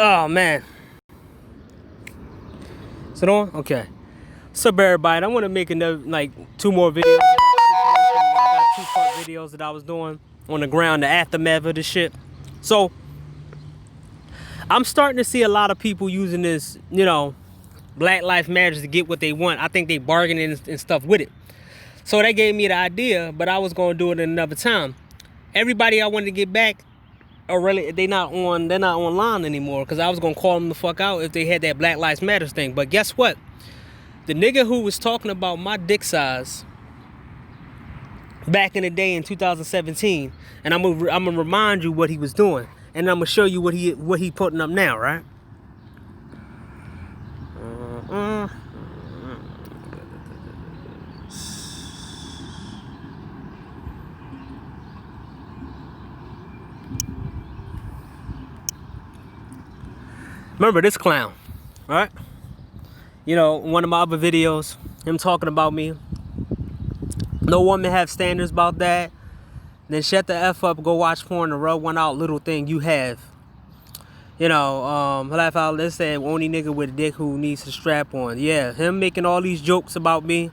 Oh man. Is it on? Okay. What's up, everybody? I want to make another, like, two more videos. I got two-part videos that I was doing on the ground, the aftermath of this shit. So, I'm starting to see a lot of people using this, Black Lives Matter to get what they want. I think they bargaining and stuff with it. So that gave me the idea, but I was going to do it another time. Everybody I wanted to get back, or really, they're not online anymore, because I was gonna call them the fuck out if they had that Black Lives Matter thing. But guess what? The nigga who was talking about my dick size back in the day in 2017, and I'm gonna remind you what he was doing, and I'm gonna show you what he putting up now, right? Remember this clown, right? One of my other videos, him talking about me. No woman have standards about that. Then shut the F up, go watch porn and rub one out, little thing you have. Laugh out, let's say, only nigga with a dick who needs a strap on. Yeah, him making all these jokes about me,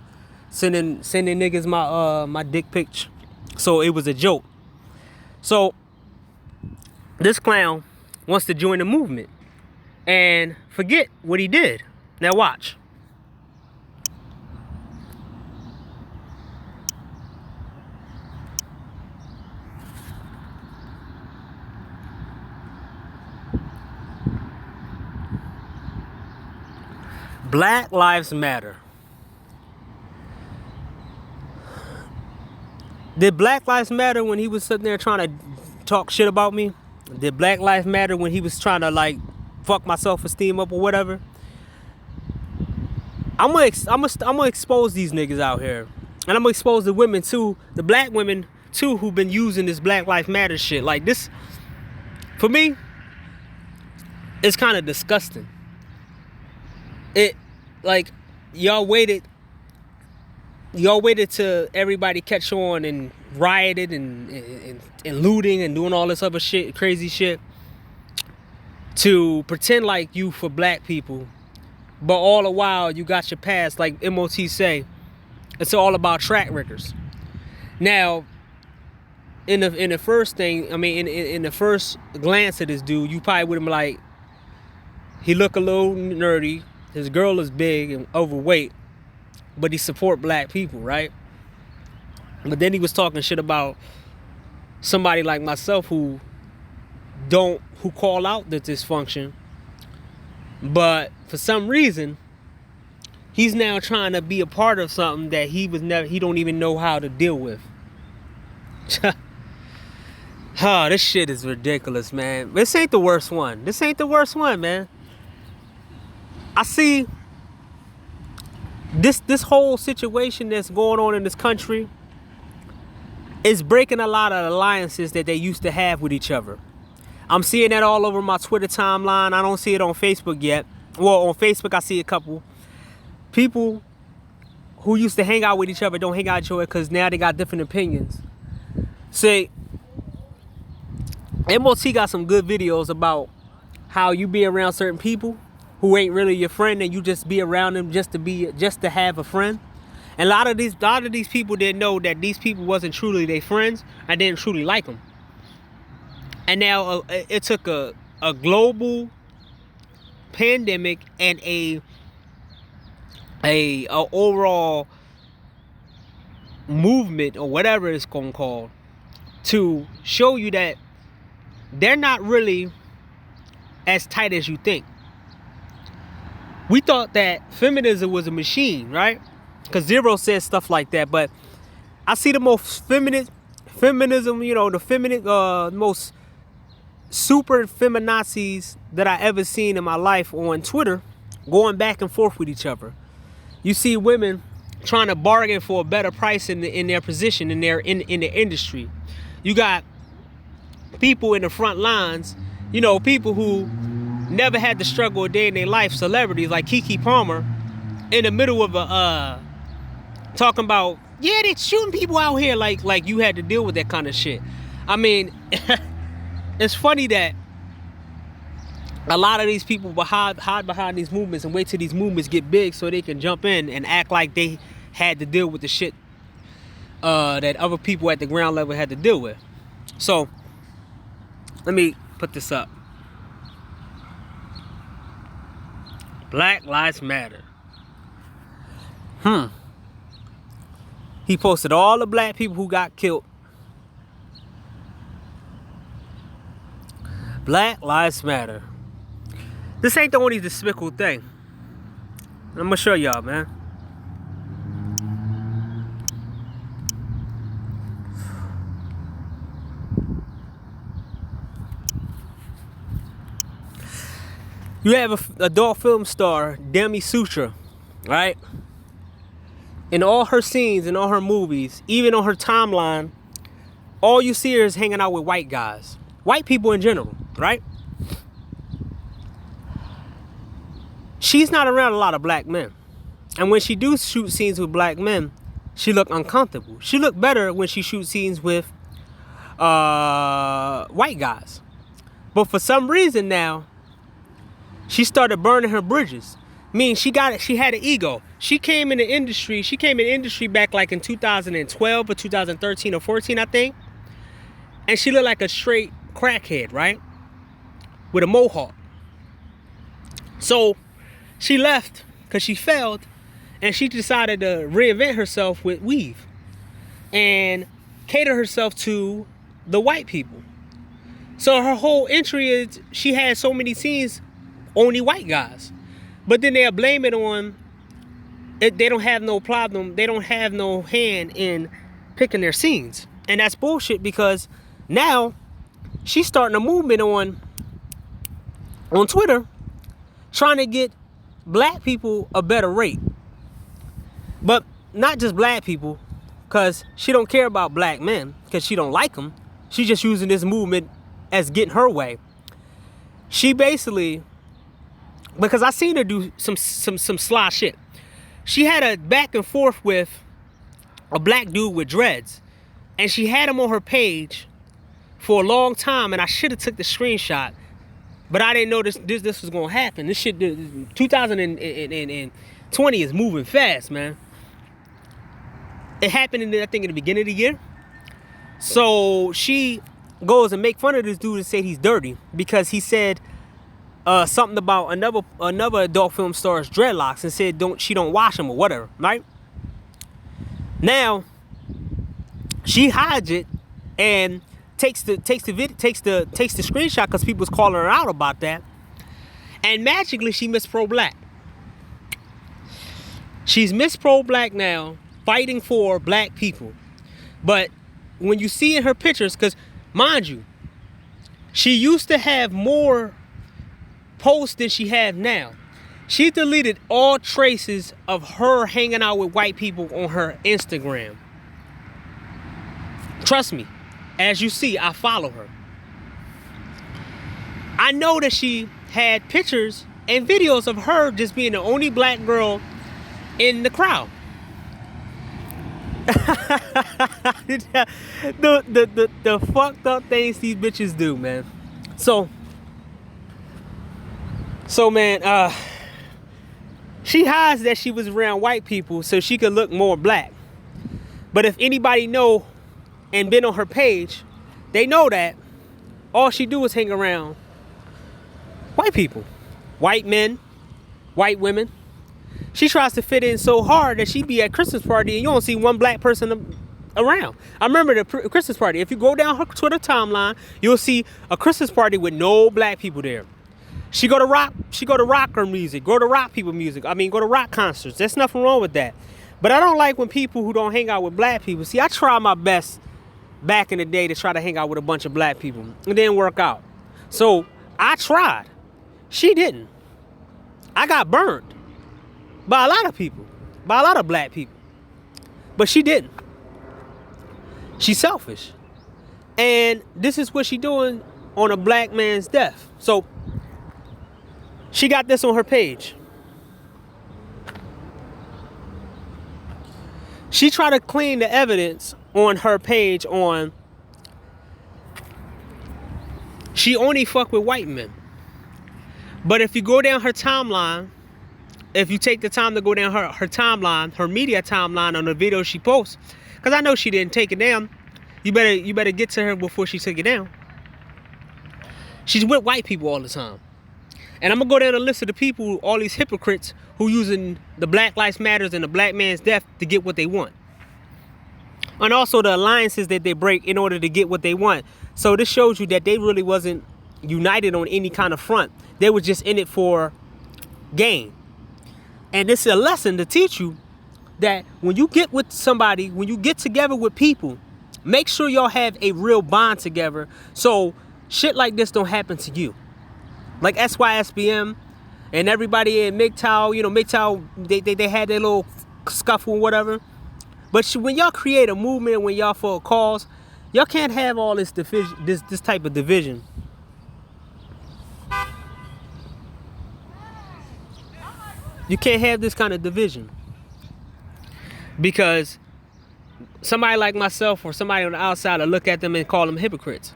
sending niggas my dick pic. So it was a joke. So this clown wants to join the movement and forget what he did. Now watch. Black Lives Matter. Did Black Lives Matter when he was sitting there trying to talk shit about me? Did Black Lives Matter when he was trying to, like, fuck my self-esteem up or whatever? I'm gonna expose these niggas out here, and I'm gonna expose the women too, the black women too, who've been using this Black Lives Matter shit. Like this, for me, it's kind of disgusting. Like, y'all waited till everybody catch on and rioted and looting and doing all this other shit, crazy shit, to pretend like you for black people, but all the while you got your past, like MOT say, it's all about track records. Now, in the first thing, I mean, in the first glance at this dude, you probably would have been like, he look a little nerdy, his girl is big and overweight, but he support black people, right? But then he was talking shit about somebody like myself who call out the dysfunction, but for some reason he's now trying to be a part of something that he don't even know how to deal with. This shit is ridiculous, man. This ain't the worst one. This ain't the worst one, man. I see this whole situation that's going on in this country is breaking a lot of alliances that they used to have with each other. I'm seeing that all over my Twitter timeline. I don't see it on Facebook yet. Well, on Facebook, I see a couple people who used to hang out with each other don't hang out with each other because now they got different opinions. Say, MOT got some good videos about how you be around certain people who ain't really your friend, and you just be around them just to have a friend. And a lot of these people didn't know that these people wasn't truly their friends and didn't truly like them. And now it took a global pandemic and a overall movement, or whatever it's gonna call, to show you that they're not really as tight as you think. We thought that feminism was a machine, right? Because Zero says stuff like that, but I see the most feminism, the most super feminazis that I ever seen in my life on Twitter going back and forth with each other. You see women trying to bargain for a better price in their position in the industry. You got people in the front lines, people who never had to struggle a day in their life, celebrities like Keke Palmer, in the middle of talking about, yeah, they're shooting people out here, like you had to deal with that kind of shit. I mean, it's funny that a lot of these people hide behind these movements and wait till these movements get big so they can jump in and act like they had to deal with the shit that other people at the ground level had to deal with. So let me put this up. Black Lives Matter. He posted all the black people who got killed. Black Lives Matter. This ain't the only despicable thing. I'm gonna show y'all, man. You have a adult film star, Demi Sutra, right? In all her scenes, in all her movies, even on her timeline, all you see her is hanging out with white guys. White people in general, right? She's not around a lot of black men. And when she do shoot scenes with black men, she look uncomfortable. She look better when she shoots scenes with white guys. But for some reason now, she started burning her bridges. Meaning she had an ego. She came in the industry back like in 2012 or 2013 or 14, I think. And she looked like a straight crackhead, right? With a mohawk. So she left because she failed, and she decided to reinvent herself with weave and cater herself to the white people. So her whole entry is she had so many scenes, only white guys. But then they'll blame it on it. They don't have no problem. They don't have no hand in picking their scenes. And that's bullshit, because now she's starting a movement on Twitter trying to get black people a better rate. But not just black people, because she don't care about black men, because she don't like them. She's just using this movement as getting her way. She basically, because I seen her do some sly shit. She had a back and forth with a black dude with dreads, and she had him on her page for a long time, and I should have took the screenshot, but I didn't know this was gonna happen. This shit, 2020 is moving fast, man. It happened I think in the beginning of the year. So she goes and make fun of this dude and say he's dirty because he said something about another adult film star's dreadlocks and said she don't wash them or whatever, right? Now she hides it and takes the screenshot because people's calling her out about that, and magically she Miss Pro Black. She's Miss Pro Black now, fighting for black people. But when you see in her pictures, because mind you, she used to have more posts than she have now. She deleted all traces of her hanging out with white people on her Instagram. Trust me, as you see, I follow her. I know that she had pictures and videos of her just being the only black girl in the crowd. the fucked up things these bitches do, man. So man, she hides that she was around white people so she could look more black. But if anybody know and been on her page, they know that all she do is hang around white people, white men, white women. She tries to fit in so hard that she be at Christmas party and you don't see one black person around. I remember the Christmas party. If you go down her Twitter timeline, you'll see a Christmas party with no black people there. She go to rocker music, go to rock people music. I mean, go to rock concerts. There's nothing wrong with that. But I don't like when people who don't hang out with black people. See, I tried my best back in the day to try to hang out with a bunch of black people. It didn't work out. So I tried. She didn't. I got burned by a lot of people, by a lot of black people. But she didn't. She's selfish. And this is what she doing on a black man's death. So she got this on her page. She tried to clean the evidence on her page on she only fuck with white men. But if you go down her timeline, if you take the time to go down her timeline, her media timeline on the video she posts, because I know she didn't take it down, you better get to her before she took it down. She's with white people all the time. And I'm going to go down the list of the people, all these hypocrites who using the Black Lives Matters and the black man's death to get what they want. And also the alliances that they break in order to get what they want. So this shows you that they really wasn't united on any kind of front. They were just in it for gain. And this is a lesson to teach you that when you get with somebody, when you get together with people, make sure y'all have a real bond together so shit like this don't happen to you. Like Sysbm and everybody in MGTOW, you know, MGTOW, they had their little scuffle or whatever. But when y'all create a movement, when y'all for a cause, y'all can't have all this division, this type of division. You can't have this kind of division. Because somebody like myself or somebody on the outside will look at them and call them hypocrites.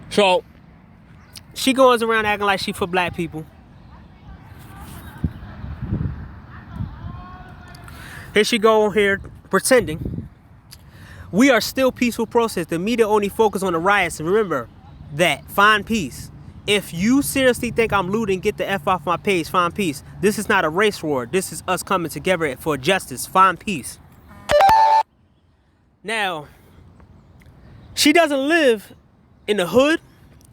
So she goes around acting like she for black people. Here she go on here pretending. We are still peaceful process. The media only focus on the riots. And remember that. Find peace. If you seriously think I'm looting, get the F off my page. Find peace. This is not a race war. This is us coming together for justice. Find peace. Now, she doesn't live in the hood.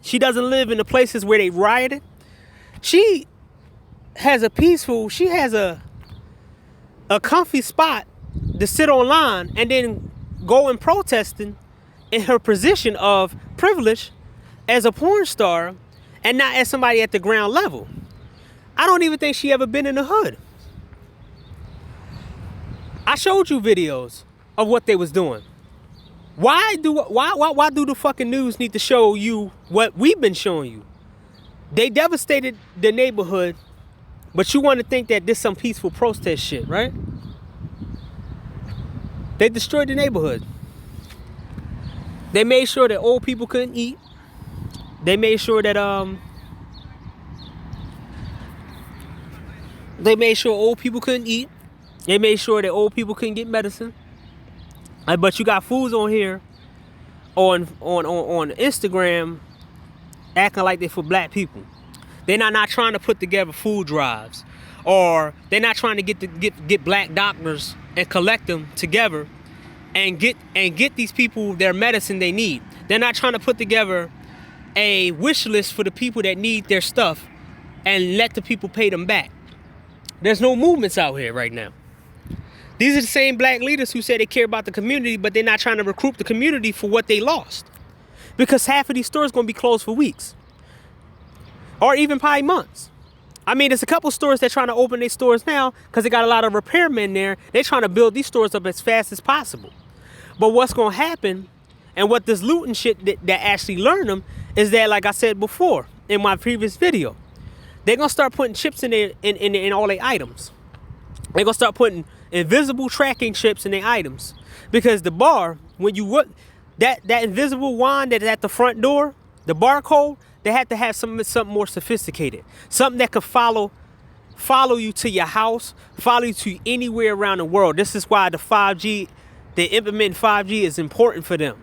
She doesn't live in the places where they rioted. She has a peaceful, she has a comfy spot to sit online and then go and protesting in her position of privilege as a porn star and not as somebody at the ground level. I don't even think she ever been in the hood. I showed you videos of what they was doing. Why do the fucking news need to show you what we've been showing you? They devastated the neighborhood, but you want to think that this some peaceful protest shit, right? They destroyed the neighborhood. They made sure that old people couldn't eat. They made sure that old people couldn't eat. They made sure that old people couldn't get medicine. But you got fools on here on Instagram acting like they're for black people. They're not trying to put together food drives, or they're not trying to get black doctors and collect them together and get these people their medicine they need. They're not trying to put together a wish list for the people that need their stuff and let the people pay them back. There's no movements out here right now. These are the same black leaders who say they care about the community, but they're not trying to recruit the community for what they lost. Because half of these stores going to be closed for weeks. Or even probably months. I mean, there's a couple stores that trying to open their stores now because they got a lot of repairmen there. They're trying to build these stores up as fast as possible. But what's going to happen, and what this looting shit that actually learned them, is that, like I said before in my previous video, they're going to start putting chips in all their items. They're going to start putting invisible tracking chips in their items. Because the bar, when you look, that invisible wand that's at the front door, the barcode, they have to have something more sophisticated. Something that could follow you to your house, follow you to anywhere around the world. This is why the 5G, they implement 5G is important for them.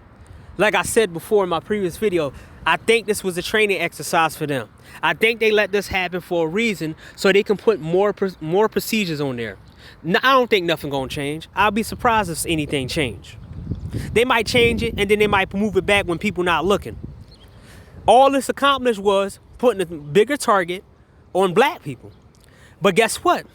Like I said before in my previous video, I think this was a training exercise for them. I think they let this happen for a reason so they can put more procedures on there. Now, I don't think nothing gonna change. I'll be surprised if anything change. They might change it and then they might move it back when people not looking. All this accomplished was putting a bigger target on black people. But guess what?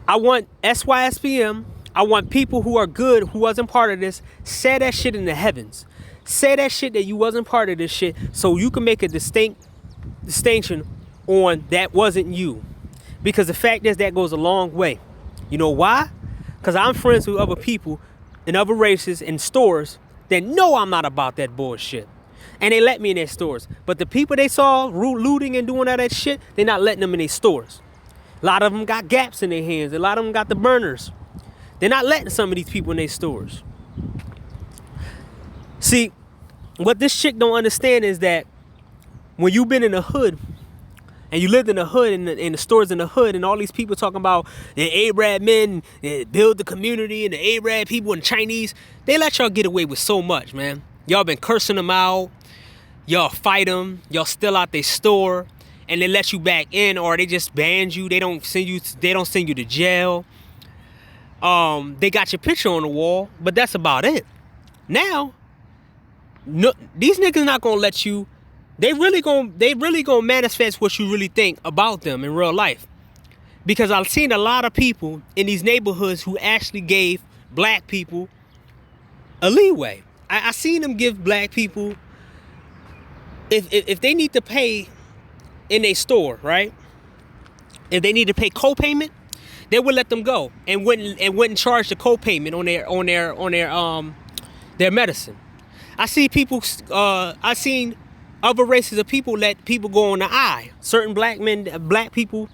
I want Sysbm, I want people who are good, who wasn't part of this, say that shit in the heavens. Say that shit that you wasn't part of this shit so you can make a distinction on that wasn't you. Because the fact is that goes a long way. You know why? Because I'm friends with other people in other races in stores that know I'm not about that bullshit. And they let me in their stores. But the people they saw looting and doing all that shit, they're not letting them in their stores. A lot of them got gaps in their hands. A lot of them got the burners. They're not letting some of these people in their stores. See, what this chick don't understand is that when you've been in the hood and you lived in the hood and in the stores in the hood and all these people talking about the Arab men build the community and the Arab people and Chinese, they let y'all get away with so much, man. Y'all been cursing them out. Y'all fight them. Y'all still out their store and they let you back in, or they just banned you. They don't send you to jail. They got your picture on the wall, but that's about it. Now, no, these niggas not gonna let you. They really gonna manifest what you really think about them in real life. Because I've seen a lot of people in these neighborhoods who actually gave black people a leeway. I seen them give black people, if they need to pay in a store, right? If they need to pay co-payment, they would let them go and wouldn't charge the co-payment on their medicine. I see people. I seen other races of people let people go on the eye. Certain black people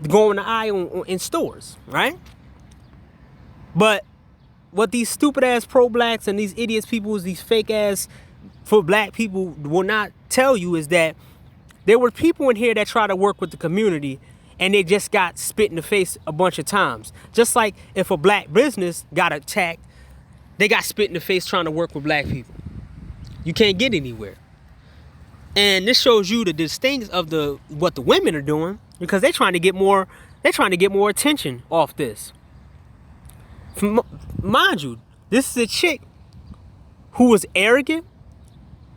go on the eye in stores, right? But what these stupid ass pro-blacks and these idiots people, these fake ass for black people will not tell you is that there were people in here that try to work with the community and they just got spit in the face a bunch of times. Just like if a black business got attacked, they got spit in the face trying to work with black people. You can't get anywhere. And this shows you the distinct of what the women are doing, because they're trying to get more attention off this. Mind you, this is a chick who was arrogant.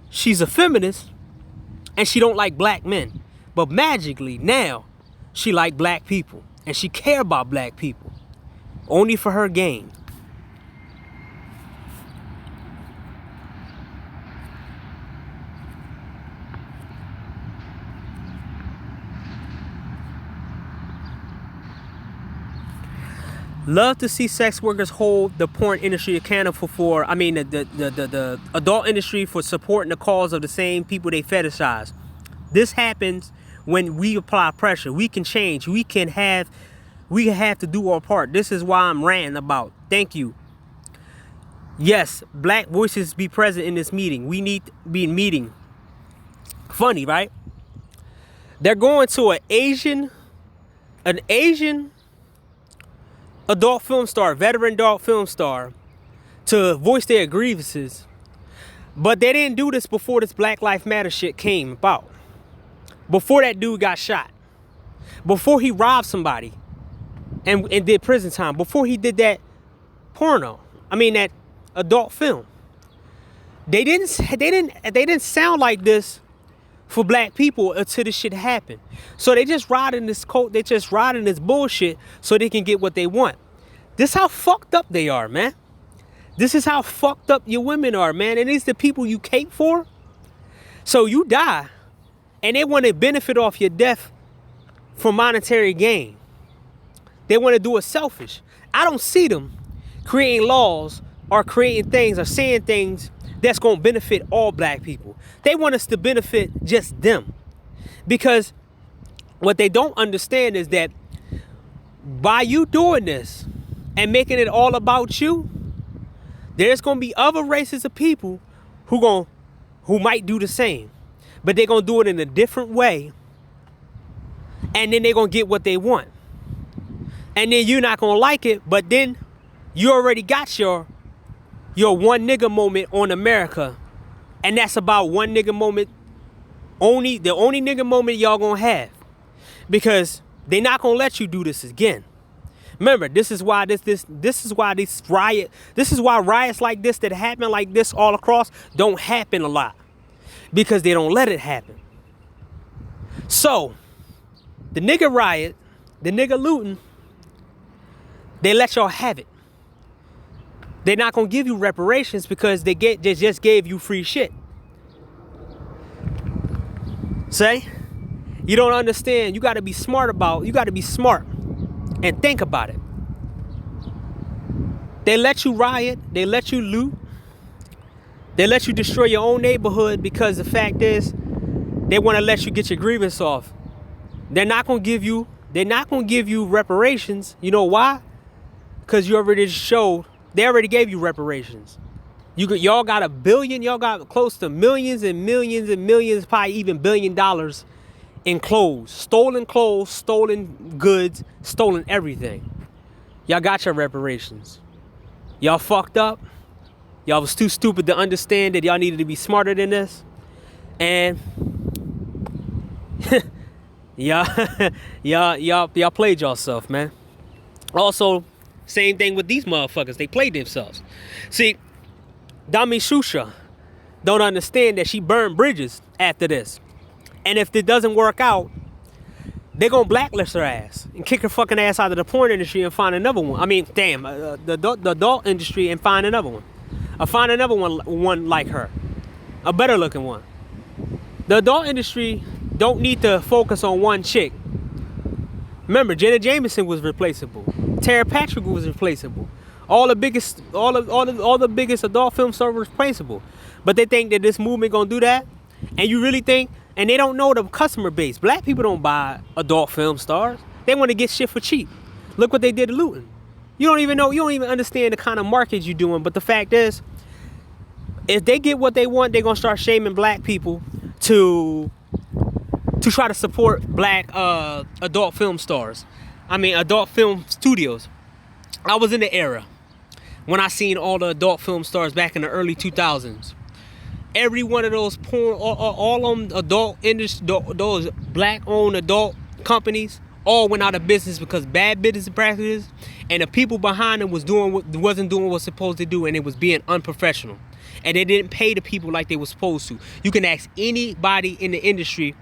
She's a feminist and she don't like black men. But magically now she like black people and she care about black people only for her gain. Love to see sex workers hold the porn industry accountable for, the adult industry for supporting the cause of the same people they fetishize. This happens when we apply pressure. We can change. We have to do our part. This is why I'm ranting about. Thank you. Yes, black voices be present in this meeting. We need to be in meeting. Funny, right? They're going to an Asian adult film star, veteran adult film star, to voice their grievances. But they didn't do this before this Black Lives Matter shit came about. Before that dude got shot. Before he robbed somebody and did prison time. Before he did that that adult film. They didn't sound like this for black people until this shit happened. So they just riding this bullshit so they can get what they want. This how fucked up they are, man. This is how fucked up your women are, man. And these the people you cape for. So you die and they want to benefit off your death for monetary gain. They want to do it selfish. I don't see them creating laws or creating things or saying things that's going to benefit all black people. They want us to benefit just them. Because what they don't understand is that by you doing this and making it all about you, there's going to be other races of people who might do the same. But they're going to do it in a different way. And then they're going to get what they want. And then you're not going to like it, but then you already got your one nigga moment on America. And that's about one nigga moment, the only nigga moment y'all gonna have. Because they not gonna let you do this again. Remember, this is why riots like this that happen like this all across don't happen a lot. Because they don't let it happen. So, the nigga riot, the nigga looting, they let y'all have it. They're not going to give you reparations because they just gave you free shit. Say, you don't understand. You got to be smart and think about it. They let you riot. They let you loot. They let you destroy your own neighborhood because the fact is they want to let you get your grievance off. They're not going to give you reparations. You know why? Because you already showed. They already gave you reparations. Y'all got a billion, y'all got close to millions and millions and millions, probably even $1 billion in clothes, stolen goods, stolen everything. Y'all got your reparations. Y'all fucked up. Y'all was too stupid to understand that y'all needed to be smarter than this. And y'all played yourself, man. Also, same thing with these motherfuckers. They played themselves. See, Dami Shusha don't understand that she burned bridges after this. And if it doesn't work out, they're going to blacklist her ass and kick her fucking ass out of the porn industry and find another one. I mean, damn, the adult industry and find another one. Or find another one like her. A better looking one. The adult industry don't need to focus on one chick. Remember, Jenna Jameson was replaceable. Tara Patrick was replaceable. All the biggest adult film stars were replaceable. But they think that this movement gonna do that? And you really think, and they don't know the customer base. Black people don't buy adult film stars. They want to get shit for cheap. Look what they did to Luton. You don't even understand the kind of markets you're doing. But the fact is, if they get what they want, they're gonna start shaming black people to try to support black adult film stars. I mean, adult film studios. I was in the era when I seen all the adult film stars back in the early 2000s. Every one of those porn, all them adult industry, those black-owned adult companies, all went out of business because bad business practices, and the people behind them wasn't doing what was supposed to do, and it was being unprofessional. And they didn't pay the people like they were supposed to. You can ask anybody in the industry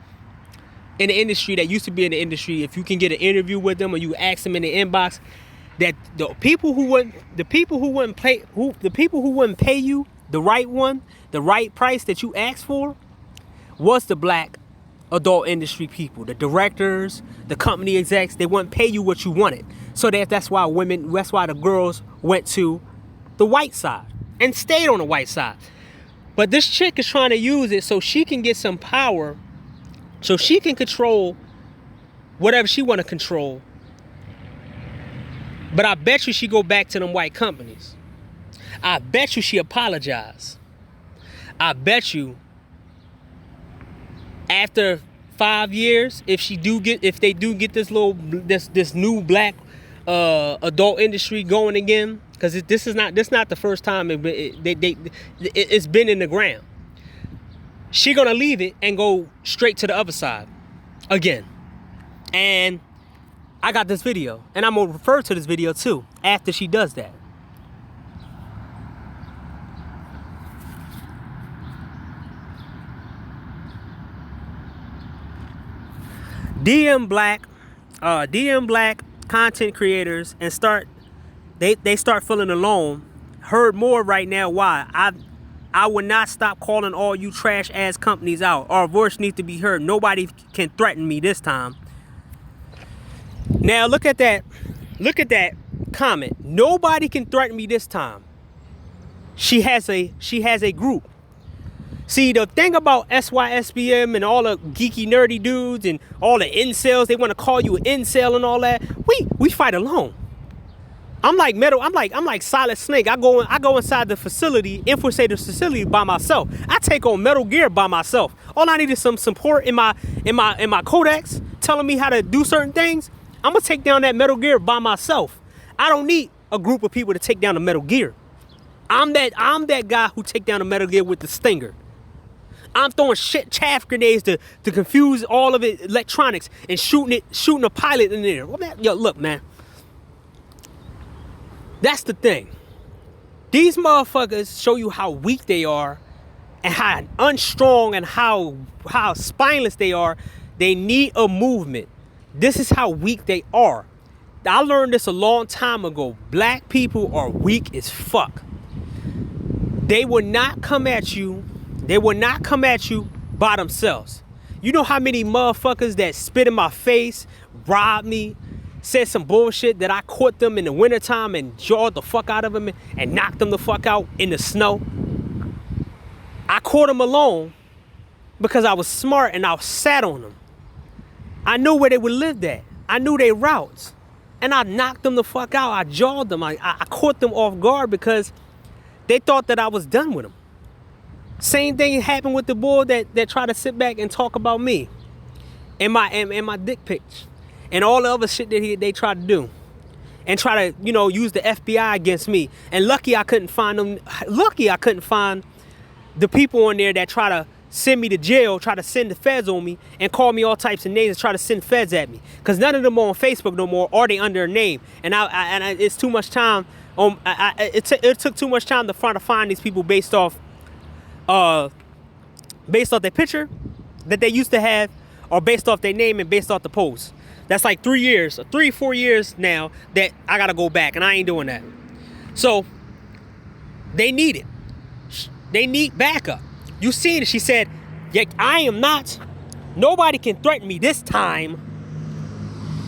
that used to be in the industry, if you can get an interview with them or you ask them in the inbox, that the people who wouldn't pay you the right price that you asked for was the black adult industry people, the directors, the company execs. They wouldn't pay you what you wanted. So that's why the girls went to the white side and stayed on the white side. But this chick is trying to use it so she can get some power, so she can control whatever she want to control. But I bet you she go back to them white companies. I bet you she apologized. I bet you after 5 years, if they do get this new black adult industry going again, because this is not the first time it's been in the ground. She gonna leave it and go straight to the other side again. And I got this video, and I'm gonna refer to this video too after she does that. DM black content creators and they start feeling alone. Heard more right now. Why? I would not stop calling all you trash ass companies out. Our voice needs to be heard. Nobody can threaten me this time. Now look at that comment. Nobody can threaten me this time. She has a group. See, the thing about Sysbm and all the geeky nerdy dudes and all the incels, they want to call you an incel and all that. We fight alone. I'm like Solid Snake. I go inside the facility, Infiltrator's facility by myself. I take on Metal Gear by myself. All I need is some support in my codex telling me how to do certain things. I'm gonna take down that Metal Gear by myself. I don't need a group of people to take down the Metal Gear. I'm that guy who take down the Metal Gear with the Stinger. I'm throwing chaff grenades to confuse all of it electronics and shooting a pilot in there. Well, man, yo, look, man. That's the thing. These motherfuckers show you how weak they are and how unstrong and how spineless they are. They need a movement. This is how weak they are. I learned this a long time ago. Black people are weak as fuck. They will not come at you. They will not come at you by themselves. You know how many motherfuckers that spit in my face, robbed me, said some bullshit that I caught them in the wintertime and jawed the fuck out of them and knocked them the fuck out in the snow? I caught them alone because I was smart and I sat on them. I knew where they would live at. I knew their routes. And I knocked them the fuck out. I jawed them. I caught them off guard because they thought that I was done with them. Same thing happened with the boy that tried to sit back and talk about me and my dick pics and all the other shit that they tried to do and try to, you know, use the FBI against me. And lucky I couldn't find them. Lucky I couldn't find the people on there that try to send me to jail, try to send the feds on me and call me all types of names and try to send feds at me. Because none of them are on Facebook no more, or they under a name. And it's too much time. It took too much time to try to find these people based off their picture that they used to have, or based off their name and based off the post. That's like 4 years now that I gotta go back, and I ain't doing that. So they need it. They need backup. You seen it? She said, "Yeah, I am not. Nobody can threaten me this time."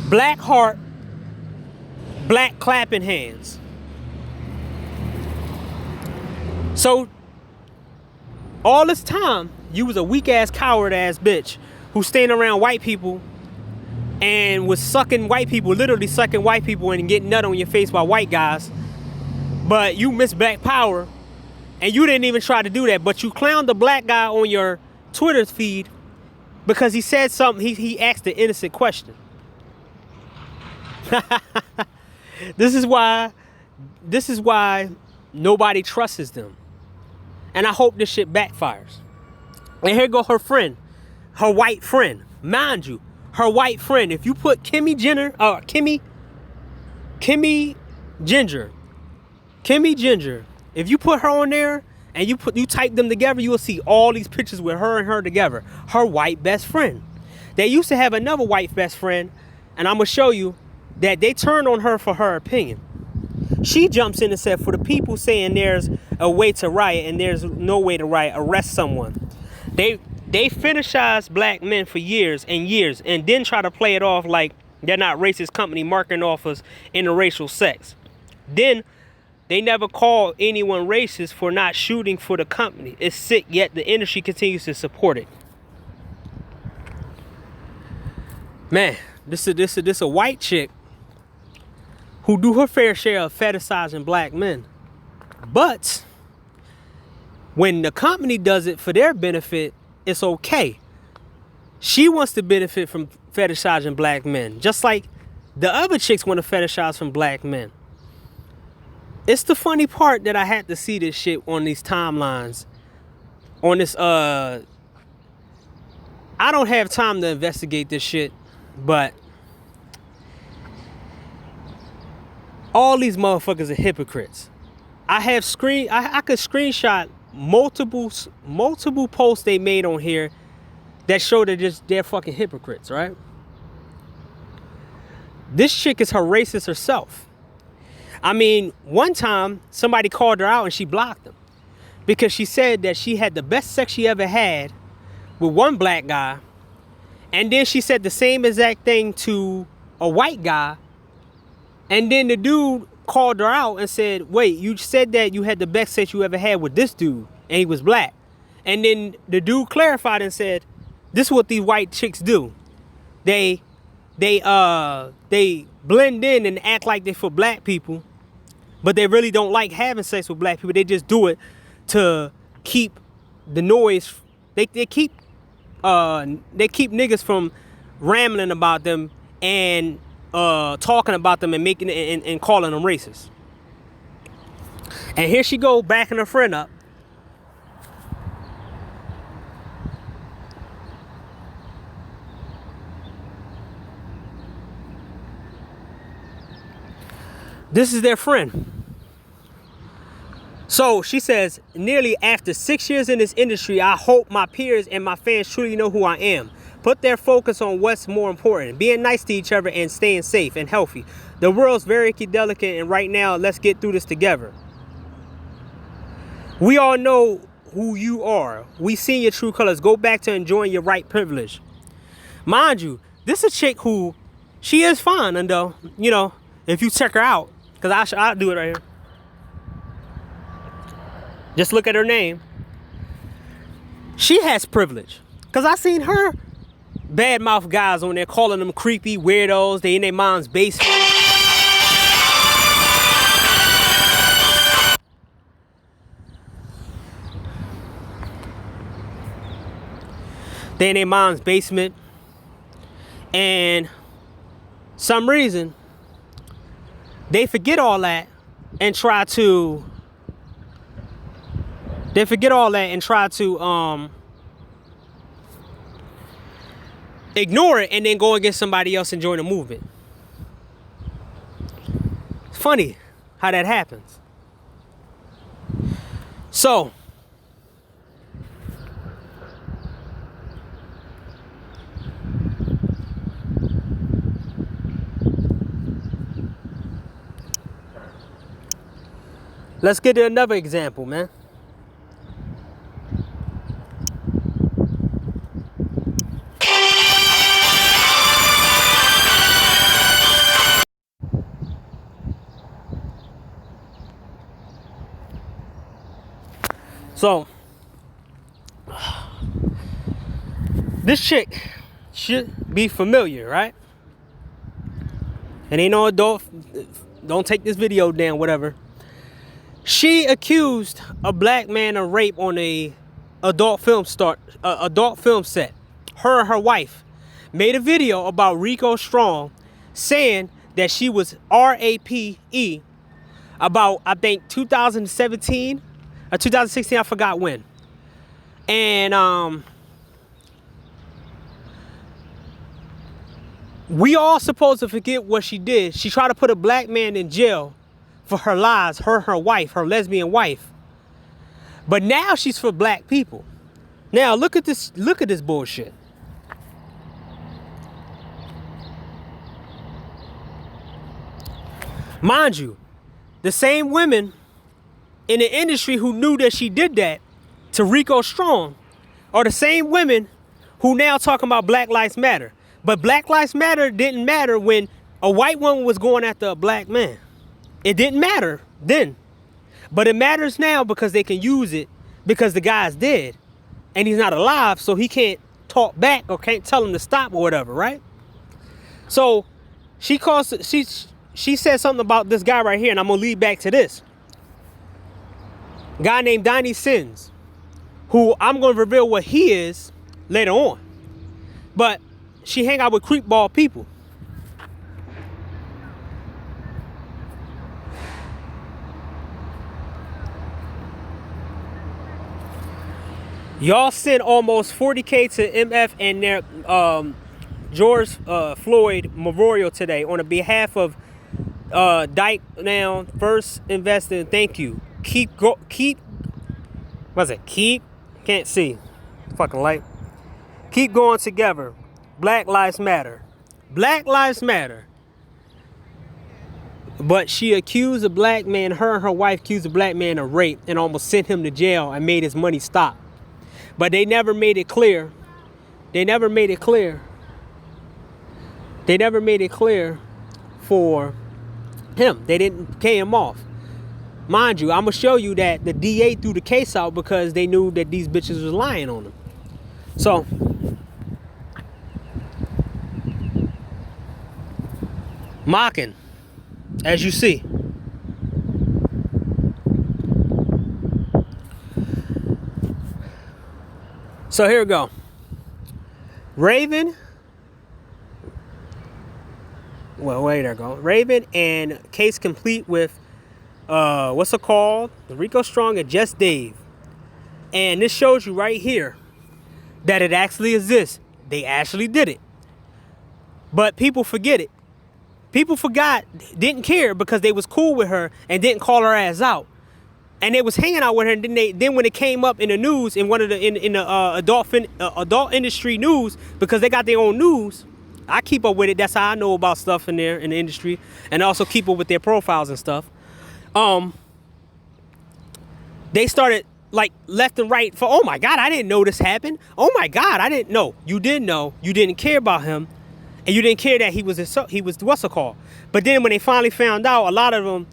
Black heart, black clapping hands. So all this time, you was a weak ass, coward ass bitch who staying around white people and was sucking white people, literally sucking white people and getting nut on your face by white guys. But you miss black power, and you didn't even try to do that. But you clowned the black guy on your Twitter feed because he said something. He asked an innocent question. This is why nobody trusts them. And I hope this shit backfires. And here go her friend, her white friend. Mind you, her white friend. If you put Kimmy Ginger, if you put her on there and you type them together, you will see all these pictures with her and her together. Her white best friend. They used to have another white best friend, and I'm gonna show you that they turned on her for her opinion. She jumps in and said, for the people saying there's a way to riot and there's no way to riot, arrest someone. They fetishize black men for years and years, and then try to play it off like they're not racist company marking off as interracial sex. Then they never call anyone racist for not shooting for the company. It's sick, yet the industry continues to support it. Man, this is a white chick who do her fair share of fetishizing black men. But when the company does it for their benefit, it's okay. She wants to benefit from fetishizing black men, just like the other chicks want to fetishize from black men. It's the funny part that I had to see this shit on these timelines. On this, I don't have time to investigate this shit, but all these motherfuckers are hypocrites. I could screenshot multiple posts they made on here that show that they're fucking hypocrites, right? This chick is her racist herself. I mean, one time somebody called her out and she blocked them because she said that she had the best sex she ever had with one black guy, and then she said the same exact thing to a white guy. And then the dude called her out and said, wait, you said that you had the best sex you ever had with this dude, and he was black. And then the dude clarified and said, this is what these white chicks do. They blend in and act like they're for black people, but they really don't like having sex with black people. They just do it to keep the noise. They keep niggas from rambling about them and talking about them and making and calling them racist. And here she go backing her friend up. This is their friend. So she says, nearly after 6 years in this industry, I hope my peers and my fans truly know who I am. Put their focus on what's more important, being nice to each other and staying safe and healthy. The world's very delicate, and right now, let's get through this together. We all know who you are. We seen your true colors. Go back to enjoying your right privilege. Mind you, this is a chick who, she is fine, and you know, if you check her out, because I'll do it right here. Just look at her name. She has privilege. Because I seen her badmouth guys on there calling them creepy weirdos. They in their mom's basement. They in their mom's basement. And some reason they forget all that and try to ignore it and then go against somebody else and join the movement. It's funny how that happens. So let's get to another example, man. So, this chick should be familiar, right? And ain't no adult, don't take this video down, whatever. She accused a black man of rape on a adult film set. Her and her wife made a video about Rico Strong saying that she was RAPE about, I think, 2017 or 2016, I forgot when. And we all supposed to forget what she did. She tried to put a black man in jail for her lies, her wife, her lesbian wife. But now she's for black people. Now look at this bullshit. Mind you, the same women in the industry who knew that she did that to Rico Strong are the same women who now talking about Black Lives Matter. But Black Lives Matter didn't matter when a white woman was going after a black man. It didn't matter then. But it matters now because they can use it because the guy's dead and he's not alive, so he can't talk back or can't tell him to stop or whatever, right? So she said something about this guy right here, and I'm gonna lead back to this. Guy named Donnie Sins, who I'm gonna reveal what he is later on. But she hang out with creepball people. Y'all sent almost 40K to MF and their George Floyd Memorial today on the behalf of Dyke now First Investing. Thank you. Can't see. Fucking light. Keep going together. Black Lives Matter. Black Lives Matter. But she accused a black man, her and her wife accused a black man of rape and almost sent him to jail and made his money stop. But they never made it clear. They never made it clear for him. They didn't pay him off. Mind you, I'm going to show you that the DA threw the case out because they knew that these bitches was lying on them. So, mocking, as you see. So here we go. Raven. Well, wait, there we go. Raven and case complete with what's it called? The Rico Strong and Just Dave. And this shows you right here that it actually exists. They actually did it. But people forget it. People forgot, didn't care because they was cool with her and didn't call her ass out. And they was hanging out with her, and then when it came up in the news, in one of the in the adult industry news, because they got their own news, I keep up with it. That's how I know about stuff in there in the industry, and also keep up with their profiles and stuff. They started like left and right for, oh my God, I didn't know this happened. Oh my God, I didn't know. You didn't know. You didn't care about him, and you didn't care that he was what's it called. But then when they finally found out, a lot of them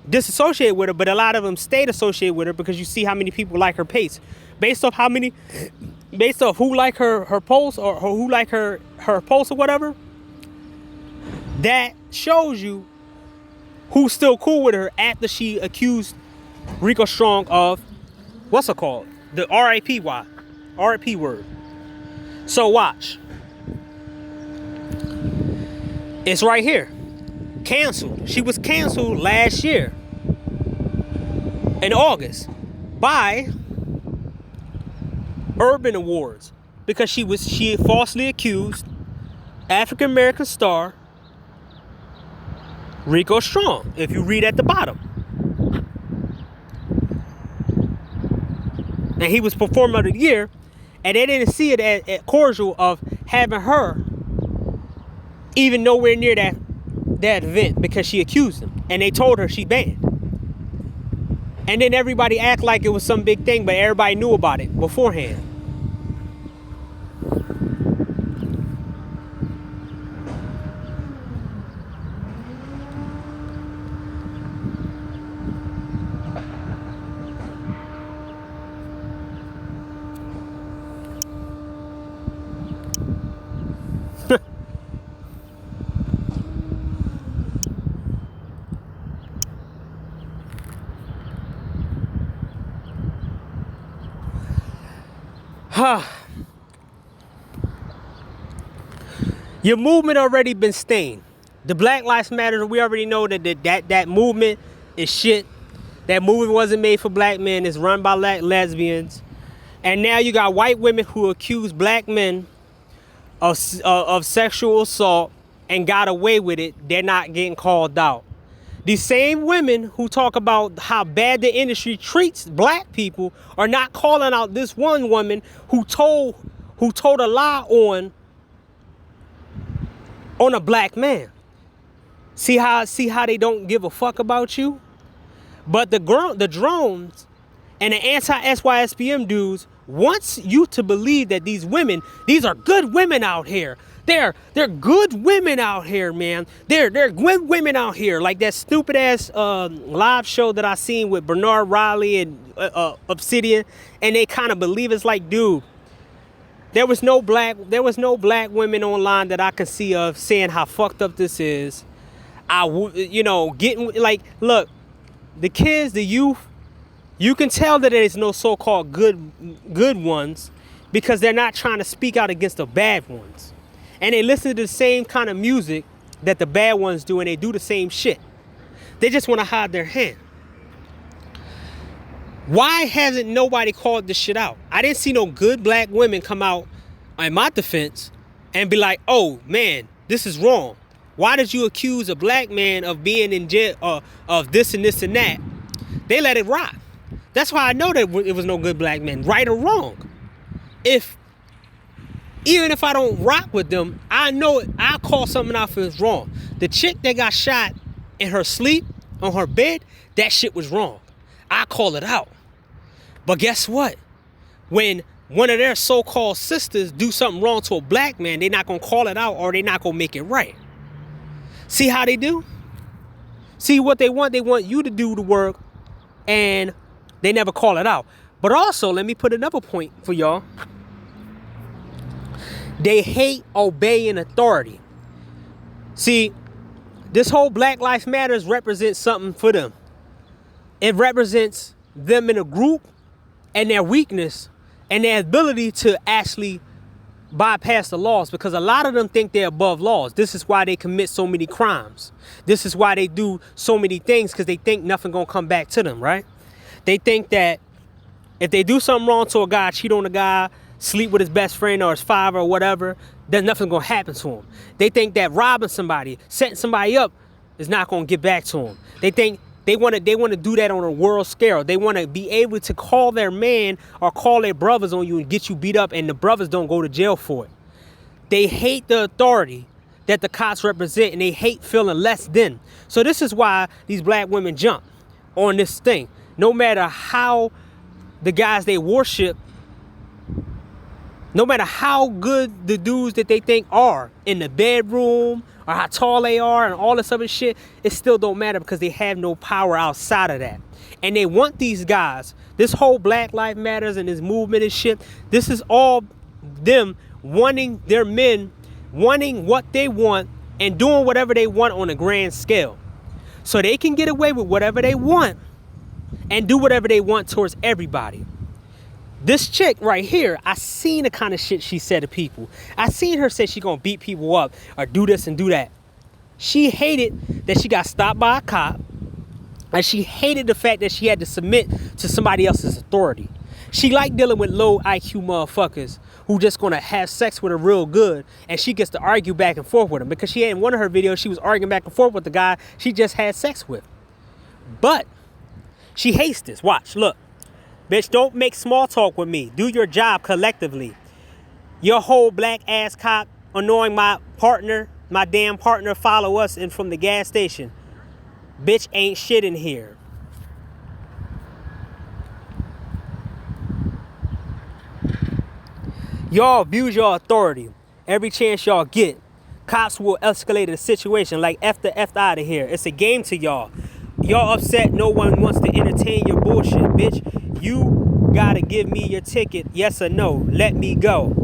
disassociated with her, but a lot of them stayed associated with her because you see how many people like her pace, based off who like her post or who like her post or whatever. That shows you who's still cool with her after she accused Rico Strong of what's it called, the RAP word. So watch. It's right here. Canceled. She was canceled last year in August by Urban Awards because she falsely accused African American star Rico Strong, if you read at the bottom. And he was Performer of the Year, and they didn't see it as cordial of having her even nowhere near that event because she accused him. And they told her she banned. And then everybody act like it was some big thing, but everybody knew about it beforehand. Your movement already been stained. The Black Lives Matter, we already know that movement is shit. That movement wasn't made for black men. It's run by lesbians. And now you got white women who accuse black men of sexual assault and got away with it. They're not getting called out. These same women who talk about how bad the industry treats black people are not calling out this one woman who told a lie on a black man. See how they don't give a fuck about you? But the drones and the anti-Sysbm dudes wants you to believe that these are good women out here. They're good women out here, man. They're good women out here. Like that stupid ass live show that I seen with Bernard Riley and Obsidian, and they kind of believe it's like, dude, there was no black women online that I can see of saying how fucked up this is. Getting like, look, the kids, the youth, you can tell that there's no so-called good ones because they're not trying to speak out against the bad ones. And they listen to the same kind of music that the bad ones do, and they do the same shit. They just want to hide their hand. Why hasn't nobody called this shit out? I didn't see no good black women come out in my defense and be like, oh man, this is wrong. Why did you accuse a black man of being in jail, of this and this and that? They let it rock. That's why I know that it was no good black men, right or wrong. Even if I don't rock with them, I know I'll call something out if it's wrong. The chick that got shot in her sleep on her bed, that shit was wrong. I call it out. But guess what? When one of their so-called sisters do something wrong to a black man, they're not going to call it out or they're not going to make it right. See how they do? See what they want? They want you to do the work and they never call it out. But also, let me put another point for y'all. They hate obeying authority. See, this whole Black Lives Matters represents something for them. It represents them in a group and their weakness and their ability to actually bypass the laws, because a lot of them think they're above laws. This is why they commit so many crimes. This is why they do so many things, because they think nothing gonna come back to them, right? They think that if they do something wrong to a guy, cheat on a guy, sleep with his best friend or his father or whatever, then nothing's gonna happen to him. They think that robbing somebody, setting somebody up is not gonna get back to him. They think they want to do that on a world scale. They want to be able to call their man or call their brothers on you and get you beat up, and the brothers don't go to jail for it. They hate the authority that the cops represent, and they hate feeling less than. So this is why these black women jump on this thing. No matter how the guys they worship, no matter how good the dudes that they think are in the bedroom or how tall they are and all this other shit, it still don't matter because they have no power outside of that. And they want these guys, this whole Black Lives Matters and this movement and shit, this is all them wanting their men, wanting what they want and doing whatever they want on a grand scale. So they can get away with whatever they want and do whatever they want towards everybody. This chick right here, I seen the kind of shit she said to people. I seen her say she gonna beat people up or do this and do that. She hated that she got stopped by a cop, and she hated the fact that she had to submit to somebody else's authority. She liked dealing with low IQ motherfuckers who just gonna have sex with her real good, and she gets to argue back and forth with them, because she had in one of her videos, she was arguing back and forth with the guy she just had sex with. But she hates this. Watch, look. Bitch, don't make small talk with me. Do your job collectively. Your whole black ass cop annoying my partner, my damn partner, follow us in from the gas station. Bitch ain't shit in here. Y'all abuse your authority every chance y'all get. Cops will escalate the situation like F the F out of here. It's a game to y'all. Y'all upset no one wants to entertain your bullshit, bitch. You gotta give me your ticket, yes or no. Let me go.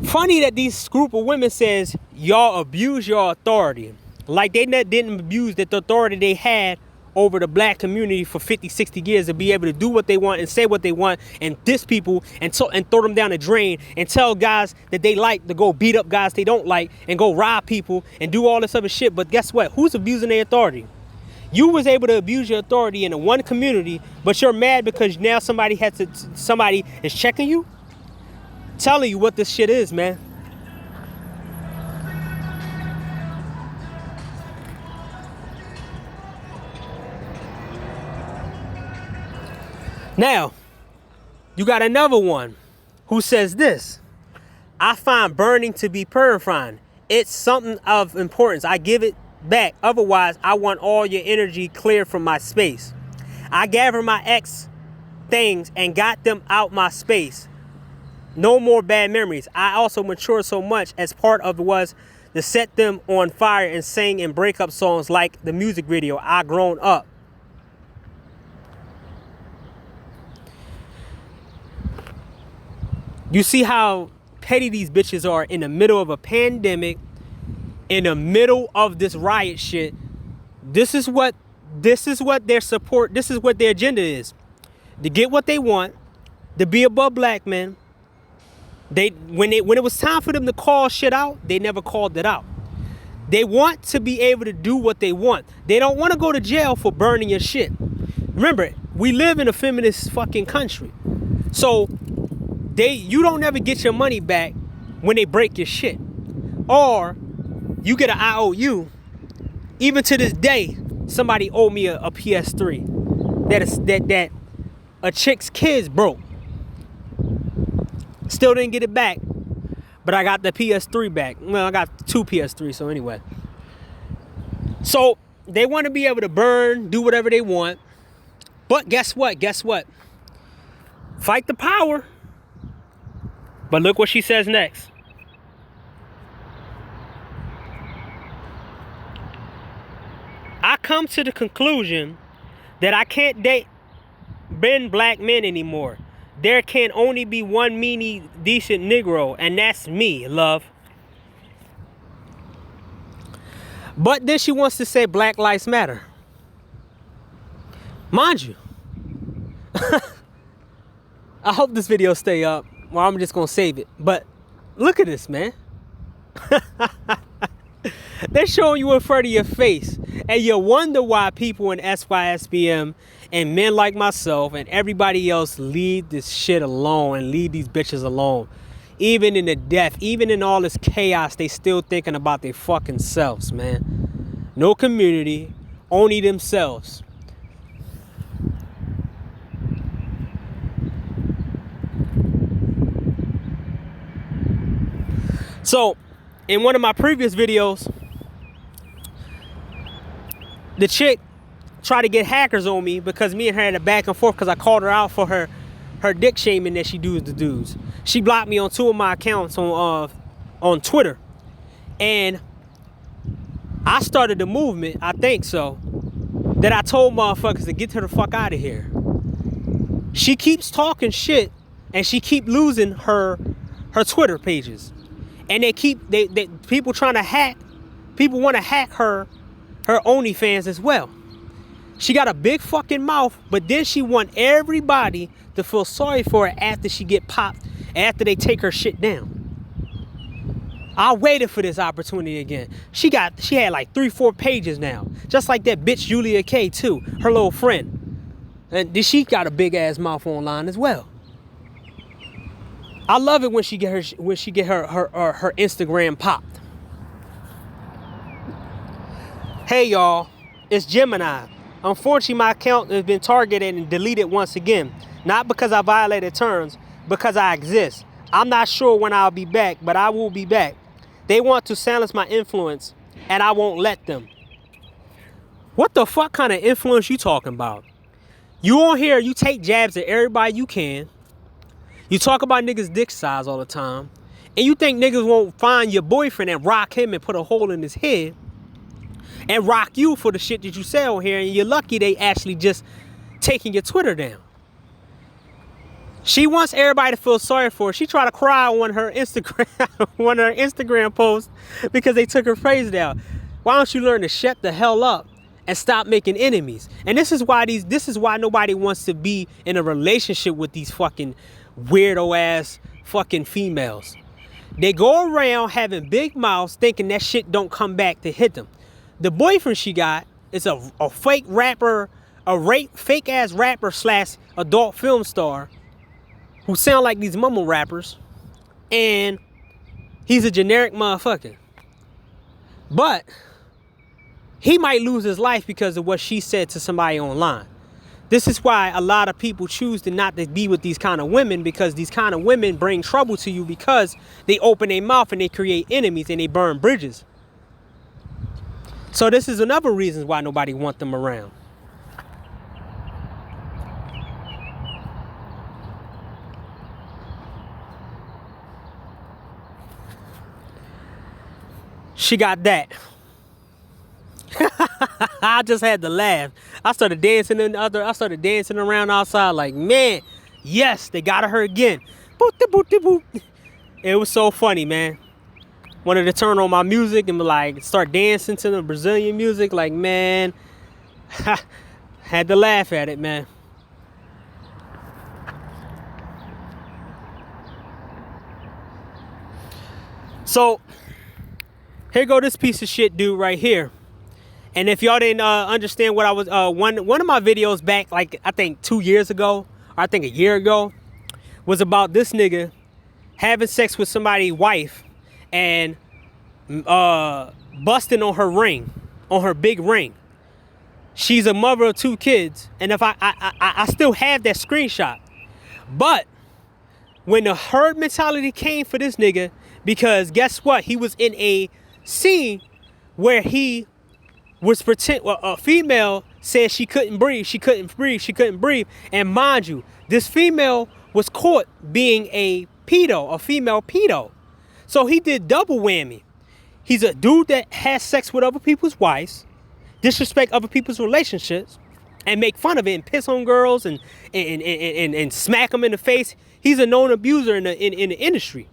Funny that these group of women says y'all abuse your authority. Like they didn't abuse the authority they had over the black community for 50, 60 years to be able to do what they want and say what they want and diss people and throw them down the drain and tell guys that they like to go beat up guys they don't like and go rob people and do all this other shit. But guess what? Who's abusing their authority? You was able to abuse your authority in the one community, but you're mad because now somebody is checking you, telling you what this shit is, man. Now, you got another one who says this: I find burning to be purifying. It's something of importance. I give it back. Otherwise, I want all your energy cleared from my space. I gathered my ex things and got them out my space. No more bad memories. I also matured so much, as part of it was to set them on fire and sing and breakup songs like the music video, I Grown Up. You see how petty these bitches are in the middle of a pandemic, in the middle of this riot shit. This is what their support, this is what their agenda is. To get what they want, to be above black men. When it was time for them to call shit out, they never called it out. They want to be able to do what they want. They don't want to go to jail for burning your shit. Remember, we live in a feminist fucking country. So you don't ever get your money back when they break your shit. Or you get an IOU. Even to this day, somebody owed me a PS3 that a chick's kids broke. Still didn't get it back, but I got the PS3 back. Well, I got 2 PS3, so anyway. So they want to be able to burn, do whatever they want. But guess what? Fight the power. But look what she says next. I come to the conclusion that I can't date black men anymore. There can only be one meany decent Negro, and that's me, love. But then she wants to say Black Lives Matter. Mind you, I hope this video stay up, or I'm just gonna save it. But look at this, man. They're showing you in front of your face, and you wonder why people in Sysbm and men like myself and everybody else leave this shit alone and leave these bitches alone. Even in the death, even in all this chaos, they still thinking about their fucking selves, man. No community, only themselves. So, in one of my previous videos, the chick tried to get hackers on me because me and her had a back and forth because I called her out for her dick shaming that she does to dudes. She blocked me on 2 of my accounts on Twitter. And I started the movement, I think so, that I told motherfuckers to get her the fuck out of here. She keeps talking shit and she keep losing her Twitter pages. And they people trying to hack, people want to hack her OnlyFans as well. She got a big fucking mouth, but then she want everybody to feel sorry for her after she get popped, after they take her shit down. I waited for this opportunity again. She had like 3-4 pages now. Just like that bitch Julia K too, her little friend. And then she got a big ass mouth online as well. I love it when she get her Instagram popped. Hey y'all, it's Gemini. Unfortunately, my account has been targeted and deleted once again. Not because I violated terms, because I exist. I'm not sure when I'll be back, but I will be back. They want to silence my influence, and I won't let them. What the fuck kind of influence you talking about? You on here, you take jabs at everybody you can. You talk about niggas' dick size all the time. And you think niggas won't find your boyfriend and rock him and put a hole in his head and rock you for the shit that you say on here, and you're lucky they actually just taking your Twitter down. She wants everybody to feel sorry for her. She tried to cry on her Instagram post because they took her phrase down. Why don't you learn to shut the hell up and stop making enemies? And this is why nobody wants to be in a relationship with these fucking weirdo ass fucking females. They go around having big mouths thinking that shit don't come back to hit them. The boyfriend she got is a fake rapper, fake ass rapper / adult film star who sound like these mumble rappers, and he's a generic motherfucker. But he might lose his life because of what she said to somebody online. This is why a lot of people choose to not to be with these kind of women, because these kind of women bring trouble to you because they open their mouth and they create enemies and they burn bridges. So this is another reason why nobody wants them around. She got that. I just had to laugh. I started dancing around outside like, man, yes, they got her again. Boop, boop, boop. It was so funny, man. Wanted to turn on my music and like start dancing to the Brazilian music. Like, man, had to laugh at it, man. So here go this piece of shit dude right here. And if y'all didn't understand what I was, one of my videos back, like I think 2 years ago, or I think a year ago, was about this nigga having sex with somebody's wife and busting on her ring, on her big ring. She's a mother of 2 kids, and if I still have that screenshot. But when the herd mentality came for this nigga, because guess what? He was in a scene where he was a female said she couldn't breathe, and mind you, this female was caught being a female pedo. So he did double whammy. He's a dude that has sex with other people's wives, disrespect other people's relationships, and make fun of it and piss on girls and smack them in the face. He's a known abuser in the industry.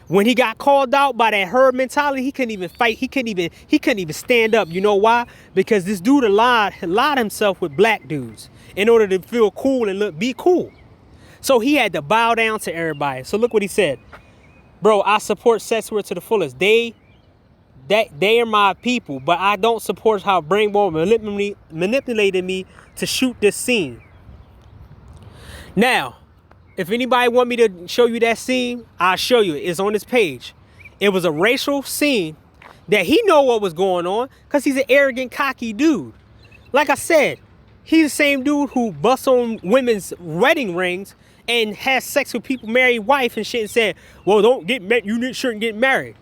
When he got called out by that herd mentality, he couldn't even fight. He couldn't even stand up. You know why? Because this dude lied himself with black dudes in order to feel cool and be cool. So he had to bow down to everybody. So look what he said. Bro, I support sex work to the fullest. They are my people, but I don't support how Brainwall manipulated me to shoot this scene. Now, if anybody want me to show you that scene, I'll show you. It's on this page. It was a racial scene that he know what was going on because he's an arrogant, cocky dude. Like I said, he's the same dude who busts on women's wedding rings and has sex with people, married wife and shit, and said, well, you shouldn't get married.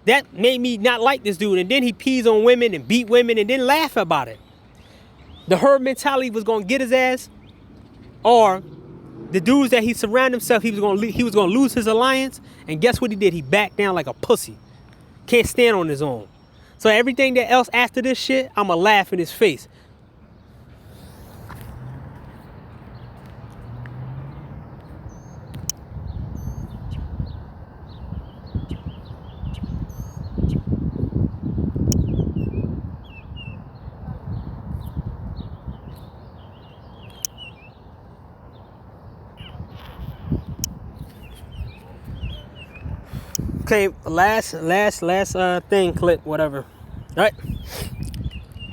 That made me not like this dude. And then he pees on women and beat women and then laugh about it. The herd mentality was going to get his ass, or the dudes that he surrounded himself, he was gonna lose his alliance. And guess what he did? He backed down like a pussy. Can't stand on his own. So everything that else after this shit, I'ma laugh in his face. Okay, last thing, clip, whatever. All right.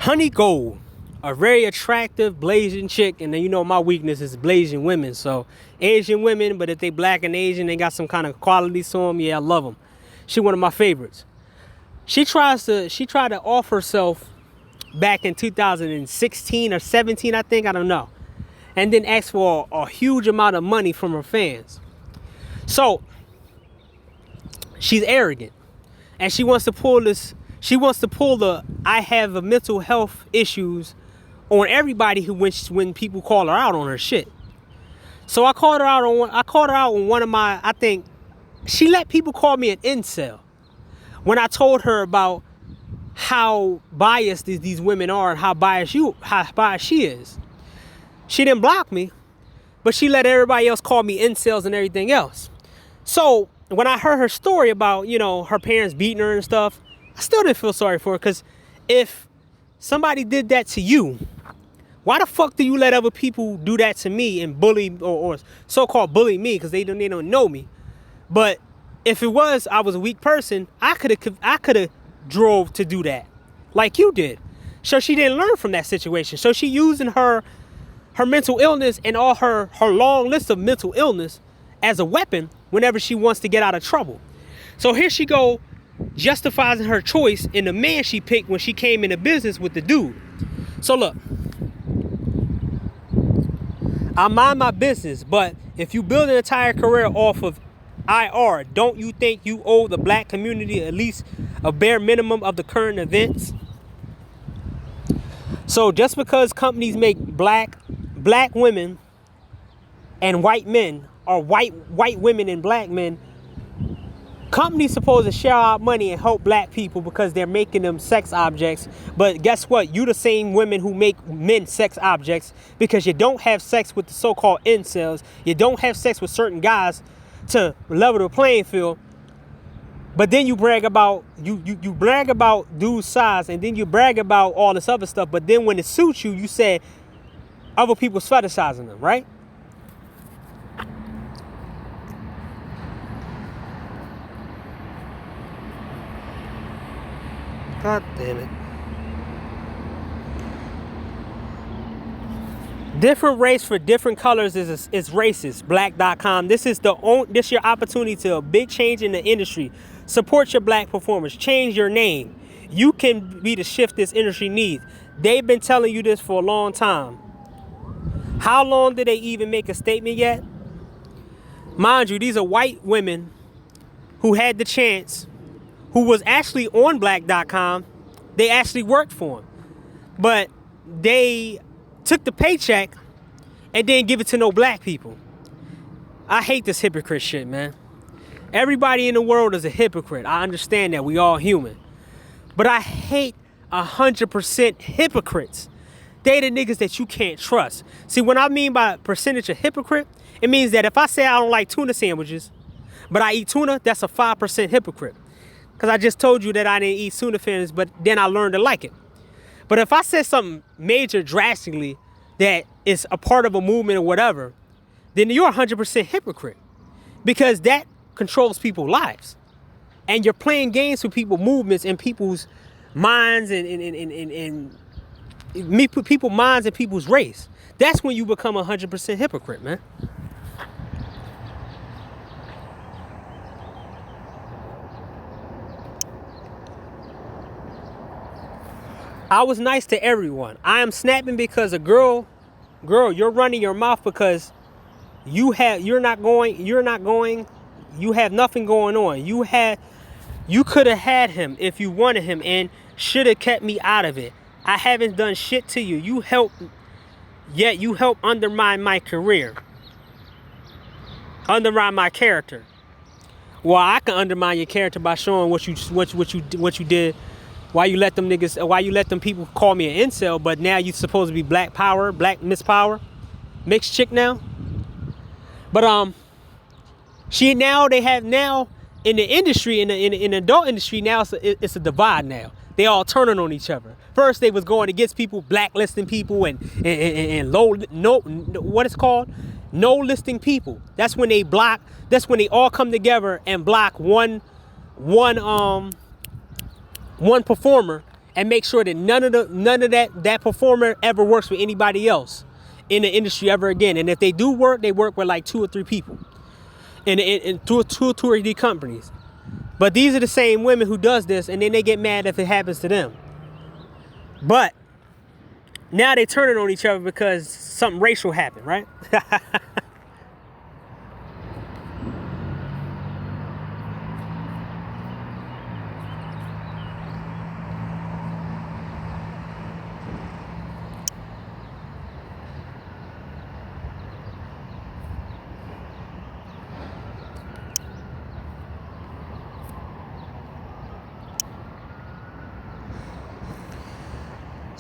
Honey Gold, a very attractive blazing chick, and then you know my weakness is blazing women. So Asian women, but if they black and Asian, they got some kind of qualities to them. Yeah, I love them. She one of my favorites. She tried to off herself back in 2016 or 17, I think, I don't know, and then asked for a huge amount of money from her fans. So she's arrogant, and she wants to pull this. She wants to pull the I have a mental health issues on everybody who when people call her out on her shit. So I called her out on one of my, I think she let people call me an incel when I told her about how biased these women are and how biased she is. She didn't block me, but she let everybody else call me incels and everything else. So when I heard her story about, you know, her parents beating her and stuff, I still didn't feel sorry for her, because if somebody did that to you, why the fuck do you let other people do that to me and bully or so-called bully me, because they don't know me? But if it was I was a weak person, I could have drove to do that like you did. So she didn't learn from that situation. So she using her mental illness and all her long list of mental illness as a weapon whenever she wants to get out of trouble. So here she go, justifying her choice in the man she picked when she came into business with the dude. So look, I mind my business, but if you build an entire career off of IR, don't you think you owe the black community at least a bare minimum of the current events? So just because companies make black women and white men, or white women and black men, companies supposed to share out money and help black people because they're making them sex objects. But guess what? You the same women who make men sex objects because you don't have sex with the so-called incels. You don't have sex with certain guys to level the playing field. But then you brag about you brag about dude size, and then you brag about all this other stuff. But then when it suits you, you say other people's fetishizing them, right? God damn it. Different race for different colors is racist. Black.com. This is your opportunity to a big change in the industry. Support your black performers. Change your name. You can be the shift this industry needs. They've been telling you this for a long time. How long did they even make a statement yet? Mind you, these are white women who had the chance, who was actually on black.com. They actually worked for them. But they took the paycheck and didn't give it to no black people. I hate this hypocrite shit, man. Everybody in the world is a hypocrite. I understand that. We all human. But I hate 100% hypocrites. They the niggas that you can't trust. See, what I mean by percentage of hypocrite, it means that if I say I don't like tuna sandwiches, but I eat tuna, that's a 5% hypocrite. Because I just told you that I didn't eat tuna sandwiches, but then I learned to like it. But if I said something major drastically that is a part of a movement or whatever, then you're 100% hypocrite. Because that controls people's lives. And you're playing games with people's movements and people's minds and people's minds and people's race. That's when you become 100% hypocrite, man. I was nice to everyone. I am snapping because a girl, you're running your mouth because you have nothing going on. You could have had him if you wanted him and should have kept me out of it. I haven't done shit to you. You helped undermine my career. Undermine my character. Well, I can undermine your character by showing what you did. Why you let them people call me an incel, but now you supposed to be black power, black Miss Power, mixed chick now. But they have now in the industry, in the adult industry, now it's a divide now. They all turning on each other. First they was going against people, blacklisting people and no listing people. That's when they all come together and block one one performer and make sure that none of that performer ever works with anybody else in the industry ever again. And if they do work, they work with like 2 or 3 people in two or 3 companies. But these are the same women who does this, and then they get mad if it happens to them. But now they turning on each other because something racial happened, right?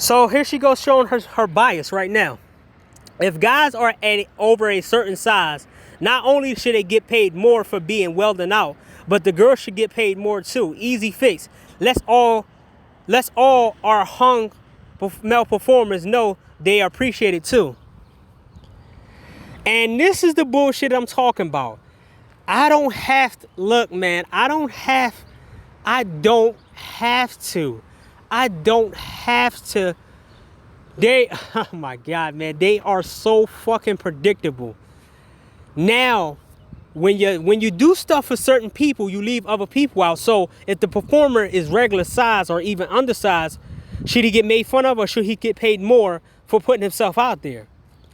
So here she goes showing her bias right now. If guys are over a certain size, not only should they get paid more for being welding out, but the girls should get paid more too. Easy fix. Let's all our hung male performers know they are appreciated too. And this is the bullshit I'm talking about. I don't have to look, man. I don't have to. Oh my God, man, they are so fucking predictable. Now, when you do stuff for certain people, you leave other people out. So if the performer is regular size or even undersized, should he get made fun of or should he get paid more for putting himself out there?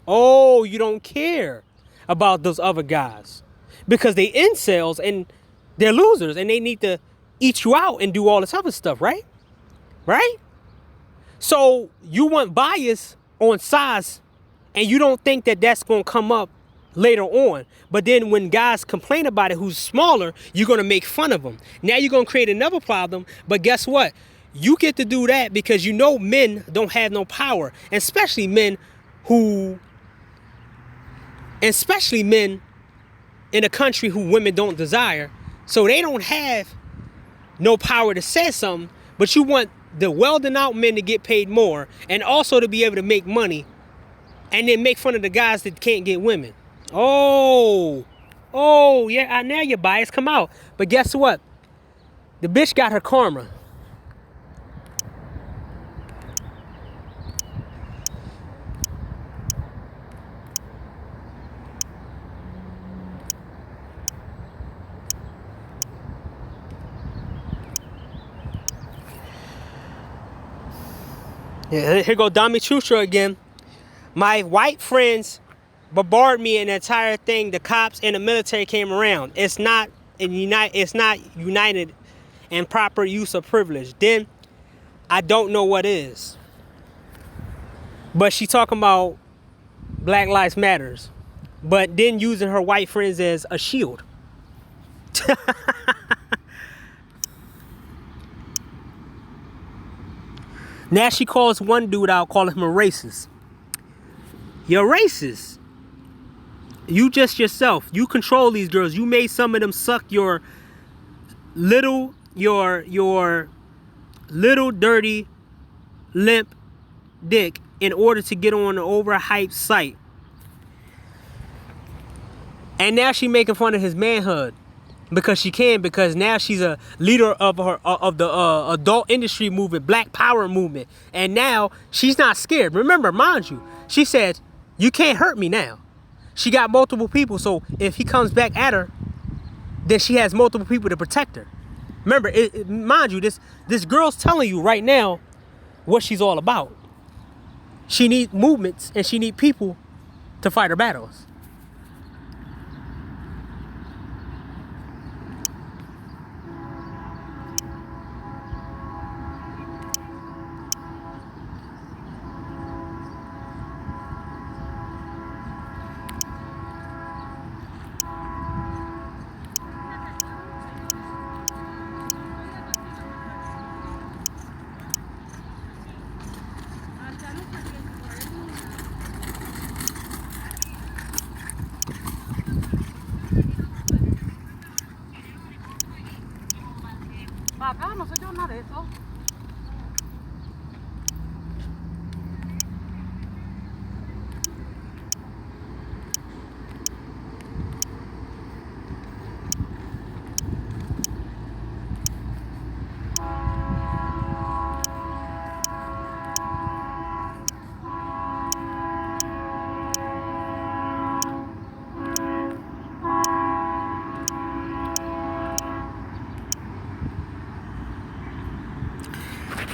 Oh, you don't care about those other guys because they incels and they're losers and they need to eat you out and do all this other stuff, right? Right? So you want bias on size and you don't think that that's going to come up later on. But then when guys complain about it who's smaller, you're going to make fun of them. Now you're going to create another problem. But guess what? You get to do that because you know men don't have no power. Especially men in a country who women don't desire. So they don't have no power to say something. But you want the welding out men to get paid more and also to be able to make money and then make fun of the guys that can't get women. Oh, yeah, now your bias come out. But guess what? The bitch got her karma. Yeah, here go Dami Chusha again. My white friends bombarded me and the entire thing. The cops and the military came around. It's not united and proper use of privilege. Then I don't know what is. But she talking about Black Lives Matters. But then using her white friends as a shield. Now she calls one dude out, calling him a racist. You're racist. You just yourself. You control these girls. You made some of them suck your little dirty limp dick in order to get on an overhyped site. And now she making fun of his manhood. Because now she's a leader of the adult industry movement, Black Power movement, and now she's not scared. Remember, mind you, she said, "You can't hurt me now." She got multiple people, so if he comes back at her, then she has multiple people to protect her. Remember, mind you, this girl's telling you right now what she's all about. She needs movements and she needs people to fight her battles. Acá no sé yo nada de eso.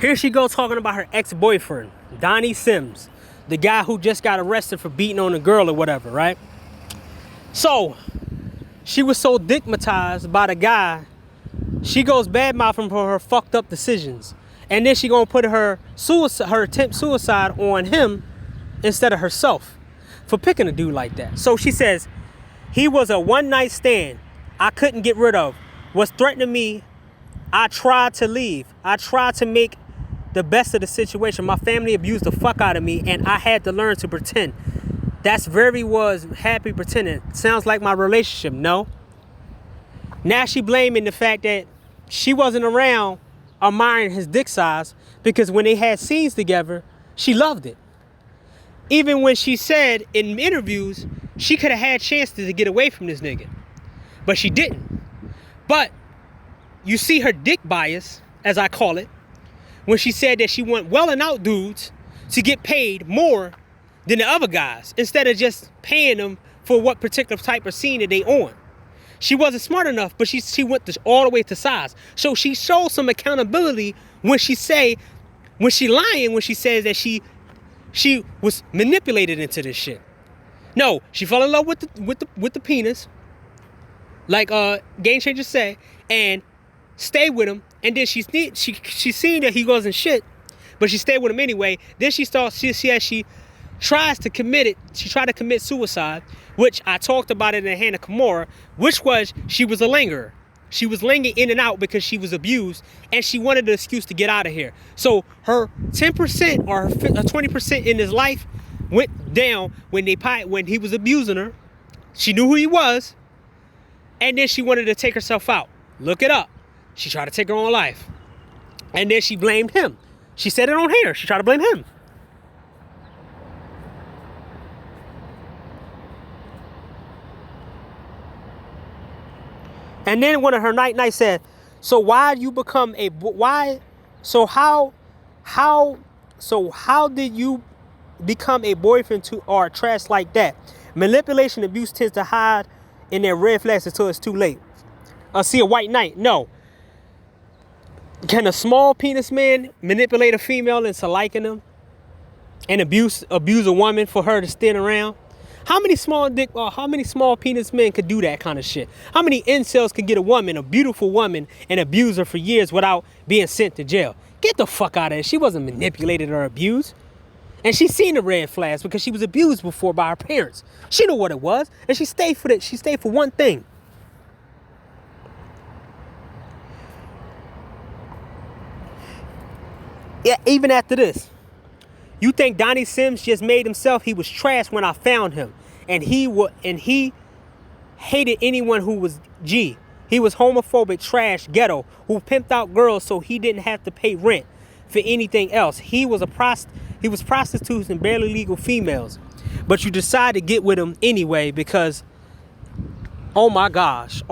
Here she go talking about her ex-boyfriend, Donnie Sims, the guy who just got arrested for beating on a girl or whatever, right? So, she was so stigmatized by the guy, she goes bad-mouthing for her fucked up decisions. And then she gonna put her attempt suicide on him instead of herself for picking a dude like that. So she says, he was a one-night stand I couldn't get rid of, was threatening me. I tried to leave. I tried to make the best of the situation. My family abused the fuck out of me, and I had to learn to pretend. That's very was happy pretending. Sounds like my relationship, no? Now she blaming the fact that she wasn't around admiring his dick size, because when they had scenes together, she loved it. Even when she said in interviews, she could have had chances to get away from this nigga, but she didn't. But you see her dick bias, as I call it, when she said that she want welling out dudes to get paid more than the other guys, instead of just paying them for what particular type of scene that they on. She wasn't smart enough, but she went all the way to size. So she showed some accountability when she lying, when she says that she was manipulated into this shit. No, she fell in love with the penis, like Game Changer said, and stayed with him. And then she seen that he wasn't shit, but she stayed with him anyway. Then she tried to commit suicide, which I talked about it in Hannah Kimura, which was she was a lingerer. She was lingering in and out because she was abused, and she wanted an excuse to get out of here. So her 10% or her 20% in his life went down when he was abusing her. She knew who he was, and then she wanted to take herself out. Look it up. She tried to take her own life, and then she blamed him. She said it on here. She tried to blame him. And then one of her night said, "So why you become a why? So how did you become a boyfriend to or trash like that? Manipulation, abuse tends to hide in their red flags until it's too late." See a white knight? No. Can a small penis man manipulate a female into liking them and abuse a woman for her to stand around? How many small penis men could do that kind of shit? How many incels could get a beautiful woman, and abuse her for years without being sent to jail? Get the fuck out of it. She wasn't manipulated or abused. And she seen the red flags because she was abused before by her parents. She knew what it was, and she stayed for it. She stayed for one thing. Yeah, even after this. You think Donnie Sims just made himself? He was trash when I found him. And he hated anyone who was G. He was homophobic, trash, ghetto, who pimped out girls so he didn't have to pay rent for anything else. He was prostitutes and barely legal females. But you decide to get with him anyway because, oh my gosh,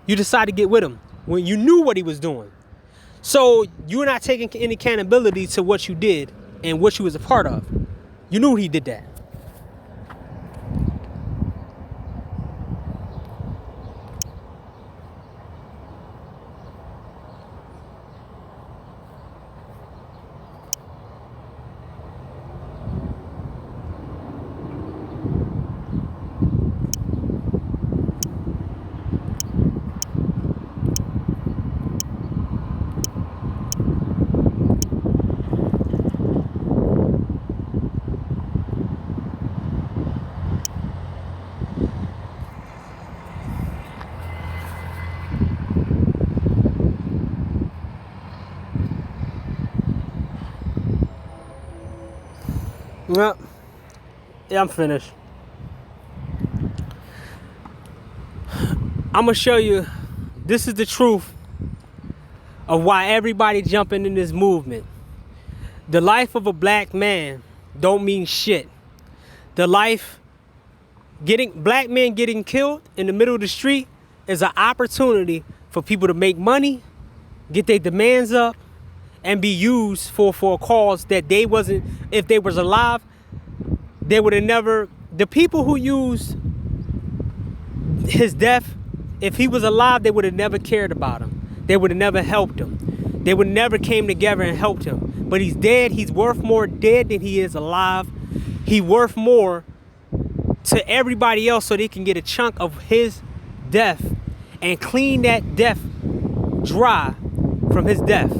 you decide to get with him when you knew what he was doing. So you're not taking any accountability to what you did and what you was a part of. You knew he did that. Well, yeah, I'm finished. I'm gonna show you, this is the truth of why everybody jumping in this movement. The life of a black man don't mean shit. Black men getting killed in the middle of the street is an opportunity for people to make money, get their demands up, and be used for a cause that they wasn't, if they was alive, they would have never, the people who used his death, if he was alive, they would have never cared about him. They would have never helped him. They would never came together and helped him. But he's dead. He's worth more dead than he is alive. He worth more to everybody else so they can get a chunk of his death and clean that death dry from his death.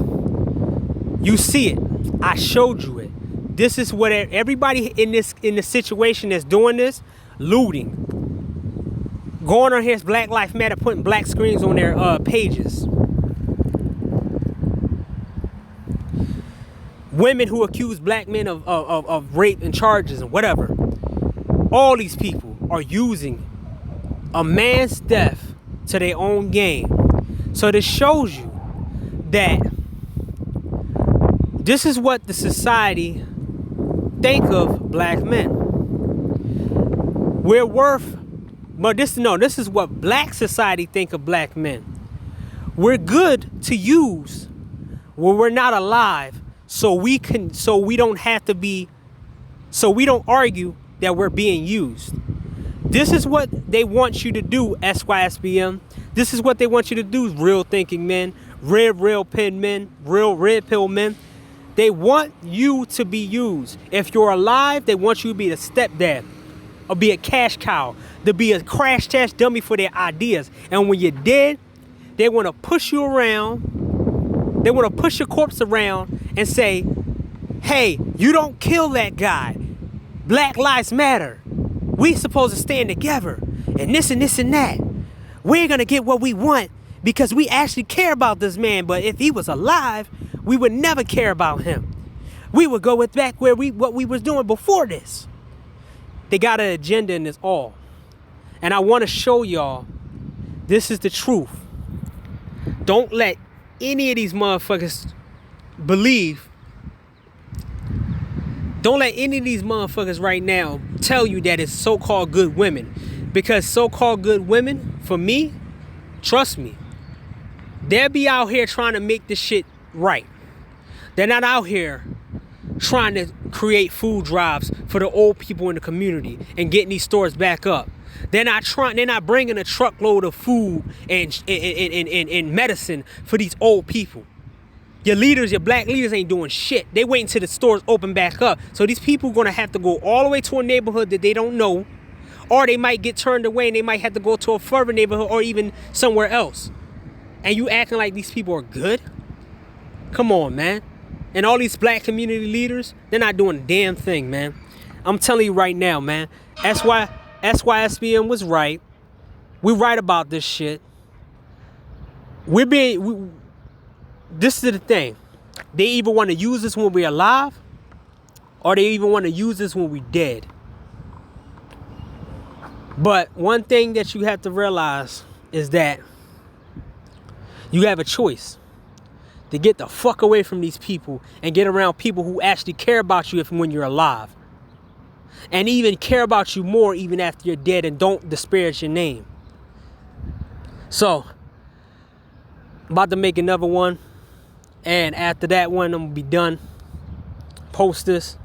You see it. I showed you it. This is what everybody in the situation that's doing this, looting, going on here, Black Lives Matter, putting black screens on their pages. Women who accuse black men of rape and charges and whatever. All these people are using a man's death to their own gain. So this shows you that this is what the society think of black men. We're worth, but this is what black society think of black men. We're good to use when we're not alive, so we don't argue that we're being used. This is what they want you to do, Sysbm. This is what they want you to do, real thinking men, real pen men, real red pill men. They want you to be used. If you're alive, they want you to be a stepdad, or be a cash cow, to be a crash test dummy for their ideas. And when you're dead, they want to push you around. They want to push your corpse around and say, hey, you don't kill that guy. Black Lives Matter. We supposed to stand together. And this and this and that. We're going to get what we want because we actually care about this man. But if he was alive, we would never care about him. We would go back where what we was doing before this. They got an agenda in this all. And I want to show y'all this is the truth. Don't let any of these motherfuckers believe. Don't let any of these motherfuckers right now tell you that it's so-called good women. Because so-called good women, for me, trust me, they'll be out here trying to make this shit right. They're not out here trying to create food drives for the old people in the community and getting these stores back up. They're not bringing a truckload of food and medicine for these old people. Your leaders, your black leaders ain't doing shit. They waiting till the stores open back up. So these people gonna have to go all the way to a neighborhood that they don't know, or they might get turned away and they might have to go to a further neighborhood or even somewhere else. And you acting like these people are good? Come on, man. And all these black community leaders, they're not doing a damn thing, man. I'm telling you right now, man. That's why Sysbm was right. We're right about this shit. This is the thing. They either want to use us when we're alive, or they even want to use us when we're dead. But one thing that you have to realize is that you have a choice to get the fuck away from these people and get around people who actually care about you when you're alive. And even care about you more even after you're dead, and don't disparage your name. So, I'm about to make another one. And after that one, I'm going to be done. Post this.